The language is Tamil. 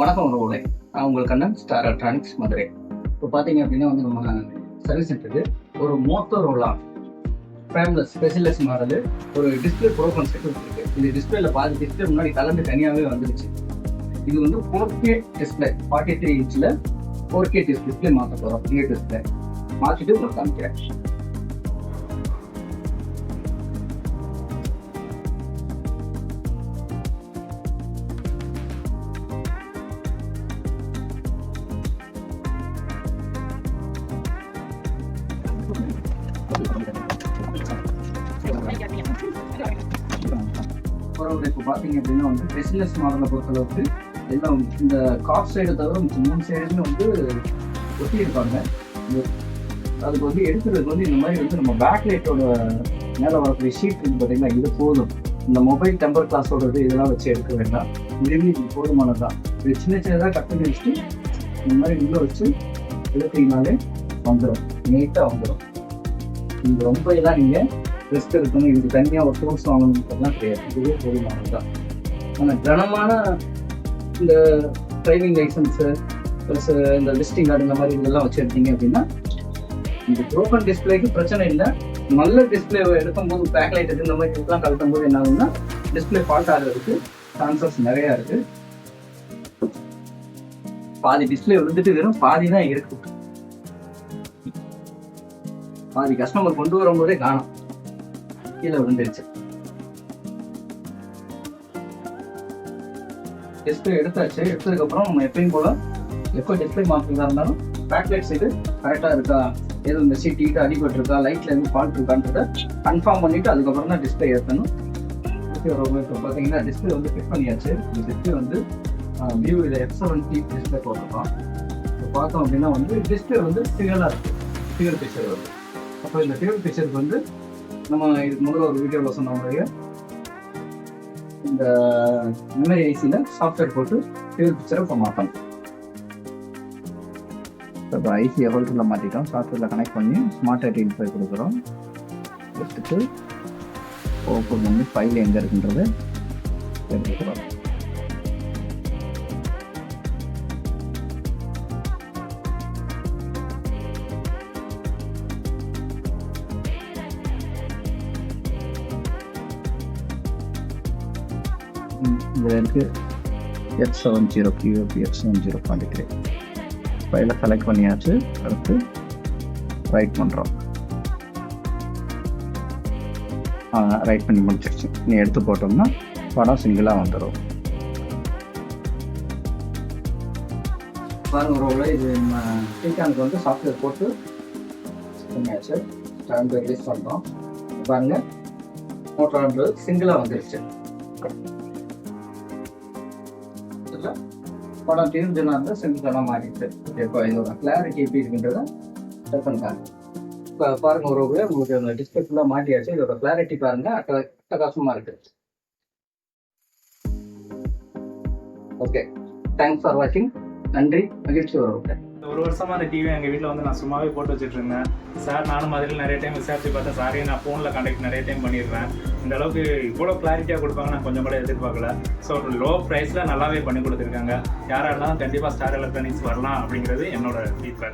வணக்கம் உறவுகளே, நான் உங்கள் கண்ணன், ஸ்டார் எலக்ட்ரானிக்ஸ் மதுரை. இப்போ பார்த்தீங்க அப்படின்னா வந்து நம்ம சர்வீஸ் சென்டருக்கு ஒரு மோட்டோரோலா ஃப்ரேம்லெஸ் ஸ்பெஷலிஸ்ட் மாடல் ஒரு டிஸ்பிளே ப்ரோக்ராம் செட் இருக்கு. இது டிஸ்பிளேல பாதி டிஸ்பிளே முன்னாடி கலந்து தனியாகவே வந்துருச்சு. இது வந்து 4K டிஸ்பிளே 43 இன்ச்சில் 4K டிஸ்பிளே மாற்ற போகிறோம். நியூ டிஸ்பிளே மாற்றிட்டு உங்களுக்கு காமிக்கிறேன். இப்போ பார்த்தீங்க அப்படின்னா வந்து பிசினஸ் மாடலை பொறுத்தளவுக்கு எல்லாம் இந்த காஸ்ட் சைடை தவிர 3 சைடுமே வந்து ஒட்டி இருப்பாங்க. அதுக்கு வந்து எடுக்கிறதுக்கு வந்து இந்த மாதிரி வந்து நம்ம பேக்லைட்டோட மேலே வரக்கூடிய ஷீட் இருக்கு பார்த்தீங்கன்னா, இது போதும். இந்த மொபைல் டெம்பர் கிளாஸோட இதெல்லாம் வச்சு எடுக்க வேண்டாம். இதுவே இது போதுமானது தான். இது சின்ன சின்னதாக கட் பண்ணி வச்சுட்டு இந்த மாதிரி உள்ள வச்சு எடுத்தீங்கனாலே வந்துடும், நீட்டாக வந்துடும். இது ரொம்ப இதாக நீங்கள் ரெஸ்ட் இருக்கணும், இதுக்கு தனியாக ஒரு டூல்ஸ் வாங்கணுன்றதுலாம் கிடையாது. இதுவே போதுமானது தான். ஆனால் கனமான இந்த டிரைவிங் லைசன்ஸு ப்ளஸ் இந்த விசிட்டிங் கார்டு இந்த மாதிரி இதெல்லாம் வச்சு எடுத்தீங்க அப்படின்னா இந்த ப்ரோக்கன் டிஸ்பிளேக்கு பிரச்சனை இல்லை. நல்ல டிஸ்பிளே எடுக்கும்போது பேக்லைட் இந்த மாதிரி இதெல்லாம் கலட்டும் போது என்ன ஆகுதுன்னா டிஸ்பிளே ஃபால்ட் ஆகிறதுக்கு சான்சஸ் நிறையா இருக்குது. பாதி டிஸ்பிளே வந்துட்டு வெறும் பாதி தான் இருக்கு. பாதி கஸ்டமர் கொண்டு வரும்போதே காணும், கீழே விழுந்துருச்சு. டிஸ்பிளே எடுத்தாச்சு. எடுத்ததுக்கப்புறம் நம்ம எப்பயும் போல எப்போ டிஸ்பிளே மாற்றுறதா இருந்தாலும் பேக்லைட் சைடு கரெக்டாக இருக்கா, எதுவும் இந்த சீட் ஹீட் அடிபட்டு இருக்கா, லைட்ல எதுவும் ஃபால்ட் இருக்கான்றத கன்ஃபார்ம் பண்ணிட்டு அதுக்கப்புறம் தான் டிஸ்பிளே ஏற்றணும். இப்போ பார்த்தீங்கன்னா டிஸ்பிளே வந்து ஃபிட் பண்ணியாச்சு. இந்த டிஸ்பிளே வந்து வியூ இதை F70 டிஸ்பிளே போட்டிருக்கோம். இப்போ பார்த்தோம் அப்படின்னா வந்து டிஸ்பிளே வந்து ஃபிகலாக இருக்குது, ஃபிகல் பிக்சர் வருது. அப்போ இந்த ஃபிகல் பிக்சருக்கு வந்து நம்ம இதுக்கு முதல்ல ஒரு வீடியோவில் சொன்ன மாதிரியே இந்த மெமரி ஐசியில் சாஃப்ட்வேர் போட்டு ஃபிகல் பிக்சரை இப்போ மாற்றணும். இப்போ ஐசி எவ்வளோல மாற்றிட்டோம், சாஃப்ட்வேரில் கனெக்ட் பண்ணி ஸ்மார்ட் ஐடென்டிஃபை கொடுக்குறோம். எடுத்துட்டு ஓப்பன் பண்ணி ஃபைல் எங்கே இருக்குன்றது எடுத்துக்கிறோம். இதில் இருக்குது F70 QFP F70.3 ஃபைலை செலக்ட் பண்ணியாச்சு. அடுத்து ரைட் பண்ணுறோம். ரைட் பண்ணி முடிச்சிருச்சு. நீ எடுத்து போட்டோம்னா படம் சிங்கிளாக வந்துடும். பாருங்க ரோவில் இது நம்ம டீகானுக்கு வந்து சாஃப்ட்வேர் போட்டு பண்ணியாச்சு. ஸ்டாண்ட் ரிலீஸ் பண்ணுறோம். பாருங்க மோட்டர் சிங்கிளாக வந்துருச்சு. படம் தீர்ந்துனா இருந்தால் சிம்பிளாக மாறிடுச்சு. இப்போ இதோட கிளாரிட்டி எப்படி இருக்குன்றத செக் பண்ணிட்டாங்க. இப்போ பாருங்க ஒரு உங்களுக்கு அந்த டிஸ்பிளே ஃபுல்லாக மாட்டியாச்சு. இதோட கிளாரிட்டி பாருங்க அட்டகாசமாக இருக்கு. ஓகே, தேங்க்ஸ் ஃபார் வாட்சிங். நன்றி, மகிழ்ச்சி. ஒரு வருஷமா அந்த டிவி எங்கள் வீட்டில் வந்து நான் சும்மாவே போட்டு வச்சுட்டு இருந்தேன். சார் நானும் மாதிரியில் நிறைய டைம் விசாரிச்சு பார்த்தேன். சாரையும் நான் ஃபோனில் கான்டாக்ட் நிறைய டைம் பண்ணிடுறேன். இந்த அளவுக்கு இவ்வளோ கிளாரிட்டியாக கொடுப்பாங்க நான் கொஞ்சம் கூட எதிர்பார்க்கல. ஸோ லோ ப்ரைஸில் நல்லாவே பண்ணி கொடுத்துருக்காங்க. யாராக இருந்தாலும் கண்டிப்பாக ஸ்டார் எலக்ட்ரானிக்ஸ் வரலாம் அப்படிங்கிறது என்னோட ஃபீட்பேக்.